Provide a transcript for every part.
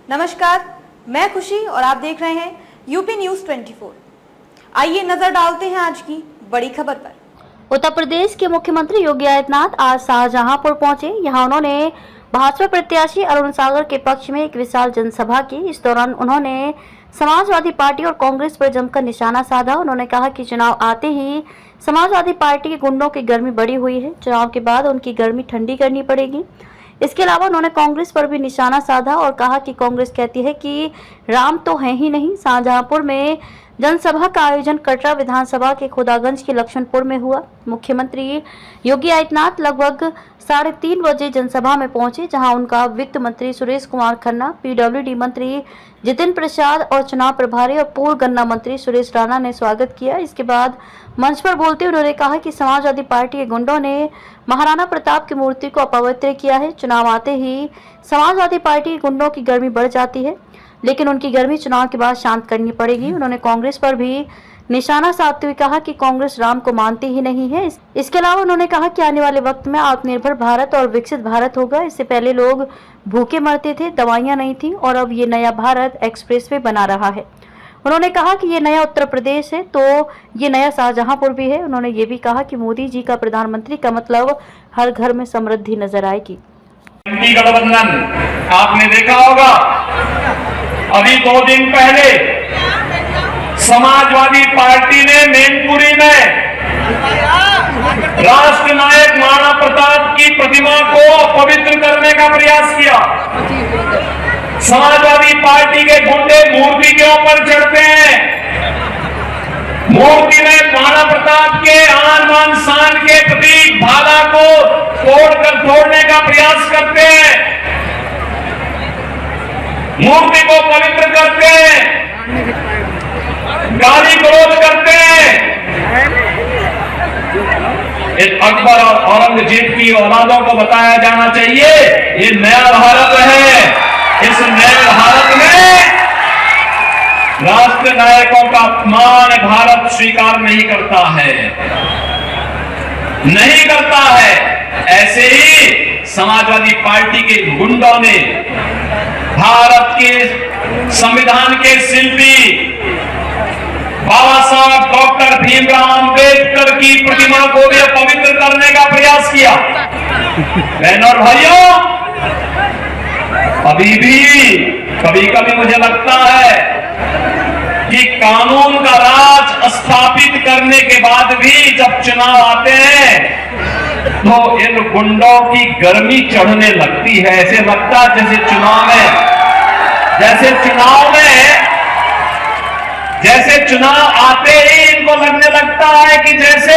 नमस्कार, मैं खुशी और आप देख रहे हैं यूपी न्यूज 24। आइए नजर डालते हैं आज की बड़ी खबर पर। उत्तर प्रदेश के मुख्यमंत्री योगी आदित्यनाथ आज शाहजहांपुर पहुंचे। यहां उन्होंने भाजपा प्रत्याशी अरुण सागर के पक्ष में एक विशाल जनसभा की। इस दौरान उन्होंने समाजवादी पार्टी और कांग्रेस पर जमकर निशाना साधा। उन्होंने कहा कि चुनाव आते ही समाजवादी पार्टी के गुंडों की गर्मी बढ़ी हुई है, चुनाव के बाद उनकी गर्मी ठंडी करनी पड़ेगी। इसके अलावा उन्होंने कांग्रेस पर भी निशाना साधा और कहा कि कांग्रेस कहती है कि राम तो है ही नहीं। शाहजहांपुर में जनसभा का आयोजन कटरा विधानसभा के खुदागंज के लक्ष्मणपुर में हुआ। मुख्यमंत्री योगी आदित्यनाथ लगभग 3:30 बजे जनसभा में पहुंचे, जहां उनका वित्त मंत्री सुरेश कुमार खन्ना, पीडब्ल्यूडी मंत्री जितिन प्रसाद और चुनाव प्रभारी और पूर्व गन्ना मंत्री सुरेश राणा ने स्वागत किया। इसके बाद मंच पर बोलते हुए उन्होंने कहा कि समाजवादी पार्टी के गुंडों ने महाराणा प्रताप की मूर्ति को अपवित्र किया है। चुनाव आते ही समाजवादी पार्टी के गुंडों की गर्मी बढ़ जाती है, लेकिन उनकी गर्मी चुनाव के बाद शांत करनी पड़ेगी। उन्होंने कांग्रेस पर भी निशाना साधते हुए कहा कि कांग्रेस राम को मानती ही नहीं है। इसके अलावा उन्होंने कहा कि आने वाले वक्त में आत्मनिर्भर भारत और विकसित भारत होगा। इससे पहले लोग भूखे मरते थे, दवाइयां नहीं थी, और अब ये नया भारत एक्सप्रेसवे बना रहा है। उन्होंने कहा कि ये नया उत्तर प्रदेश है तो ये नया शाहजहांपुर भी है। उन्होंने ये भी कहा कि मोदी जी का प्रधानमंत्री का मतलब हर घर में समृद्धि नजर आएगी। गठबंधन आपने देखा होगा, अभी 2 दिन पहले समाजवादी पार्टी ने मैनपुरी में राष्ट्र नायक महाराणा प्रताप की प्रतिमा को अपवित्र करने का प्रयास किया। समाजवादी पार्टी के गुंडे मूर्ति के ऊपर चढ़ते हैं, मूर्ति में महाराणा प्रताप के आन बान शान के प्रतीक भाला को तोड़ने का प्रयास करते हैं, मूर्ति को पवित्र करते हैं, गाली गलौज करते हैं। अकबर और औरंगजेब की औलादों को बताया जाना चाहिए ये नया भारत है। इस नए भारत में राष्ट्र नायकों का अपमान भारत स्वीकार नहीं करता है, नहीं करता है। ऐसे ही समाजवादी पार्टी के गुंडों ने भारत के संविधान के शिल्पी बाबा साहब डॉक्टर भीमराव अंबेडकर की प्रतिमा को भी पवित्र करने का प्रयास किया। बहनों और भाइयों, अभी भी कभी कभी मुझे लगता है कि कानून का राज स्थापित करने के बाद भी जब चुनाव आते हैं तो इन गुंडों की गर्मी चढ़ने लगती है। ऐसे लगता है जैसे चुनाव आते ही इनको लगने लगता है कि जैसे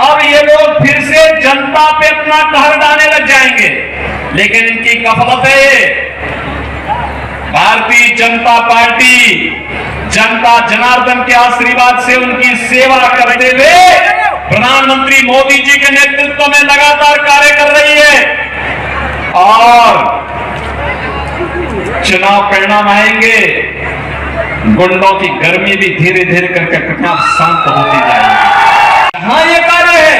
अब ये लोग फिर से जनता पे अपना कहर डालने लग जाएंगे। लेकिन इनकी गफलत है। भारतीय जनता पार्टी जनता जनार्दन के आशीर्वाद से उनकी सेवा करते हुए प्रधानमंत्री मोदी जी के नेतृत्व में लगातार कार्य कर रही है। और चुनाव परिणाम आएंगे, गुंडों की गर्मी भी धीरे धीरे करके शांत होती जाएगी। हाँ, ये कार्य है।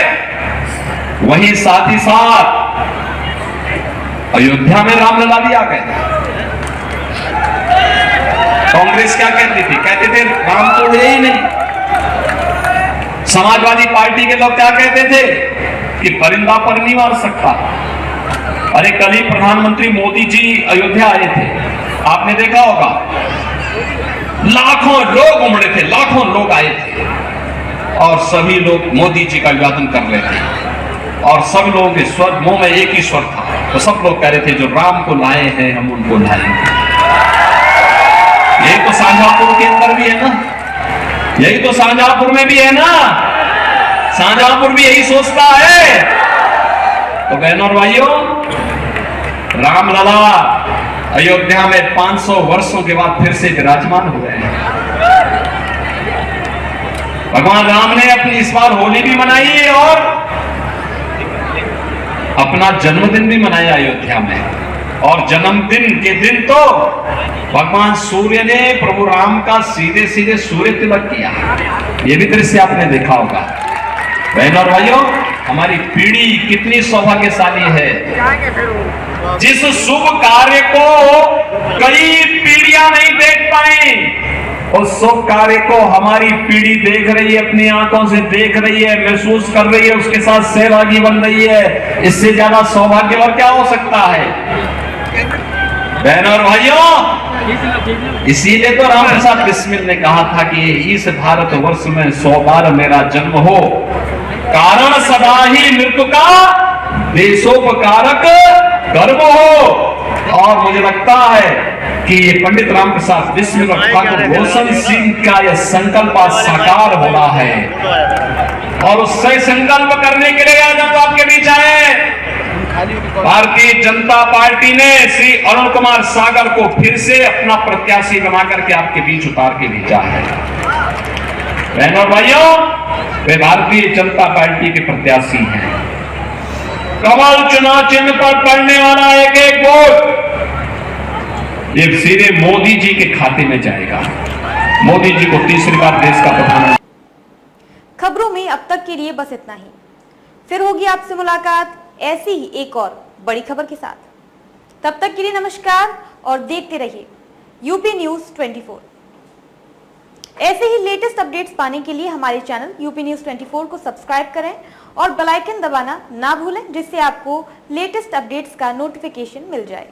वहीं साथ ही साथ अयोध्या में रामलला भी आ गए। कांग्रेस क्या कहती थी? कहते थे राम तो है ही नहीं। समाजवादी पार्टी के लोग क्या कहते थे कि परिंदा पर नहीं मार सकता। अरे कल ही प्रधानमंत्री मोदी जी अयोध्या आए थे, आपने देखा होगा, लाखों लोग उमड़े थे, लाखों लोग आए थे और सभी लोग मोदी जी का अभिवादन कर रहे थे और सब लोगों के स्वर मुंह में एक ही स्वर था। तो सब लोग कह रहे थे जो राम को लाए हैं हम उनको लाएंगे। यही तो शाहजहांपुर के अंदर भी है ना, यही तो शाहजहांपुर में भी है ना। शाहजहांपुर भी यही सोचता है। तो बहनों और भाइयों, रामलला अयोध्या में 500 वर्षों के बाद फिर से विराजमान हुए हैं। भगवान राम ने अपनी इस बार होली भी मनाई है और अपना जन्मदिन भी मनाया अयोध्या में। और जन्मदिन के दिन तो भगवान सूर्य ने प्रभु राम का सीधे सीधे सूर्य तिलक किया। यह भी दृश्य आपने देखा होगा। बहनों और भाइयों, हमारी पीढ़ी कितनी सौभाग्यशाली है। जिस शुभ कार्य को कई पीढ़ियां नहीं देख पाई, उस शुभ कार्य को हमारी पीढ़ी देख रही है, अपनी आंखों से देख रही है, महसूस कर रही है, उसके साथ सहभागी बन रही है। इससे ज्यादा सौभाग्य और क्या हो सकता है? बहनों और भाइयों, इसीलिए तो राम प्रसाद बिस्मिल ने कहा था कि इस भारत वर्ष में 100 बार मेरा जन्म हो, कारण सदा ही मृत्यु का देशोपकारक कर्म हो। और मुझे लगता है कि ये पंडित राम प्रसाद बिस्मिल और ठाकुर रोशन सिंह का यह संकल्प आज साकार हो रहा है, और उससे संकल्प करने के लिए आज हम आपके बीच आए। भारतीय जनता पार्टी ने श्री अरुण कुमार सागर को फिर से अपना प्रत्याशी बना करके आपके बीच उतार के भेजा है। बहनों और भाइयों, वे भारतीय जनता पार्टी के प्रत्याशी हैं। कमल चुनाव चिन्ह पर पड़ने वाला एक एक वोट ये सीधे मोदी जी के खाते में जाएगा। मोदी जी को तीसरी बार देश का प्रधानमंत्री। खबरों में अब तक के लिए बस इतना ही। फिर होगी आपसे मुलाकात ऐसी ही एक और बड़ी खबर के साथ। तब तक के लिए नमस्कार और देखते रहिए यूपी न्यूज 24। ऐसे ही लेटेस्ट अपडेट्स पाने के लिए हमारे चैनल यूपी न्यूज 24 को सब्सक्राइब करें और बेल आइकन दबाना ना भूलें, जिससे आपको लेटेस्ट अपडेट्स का नोटिफिकेशन मिल जाए।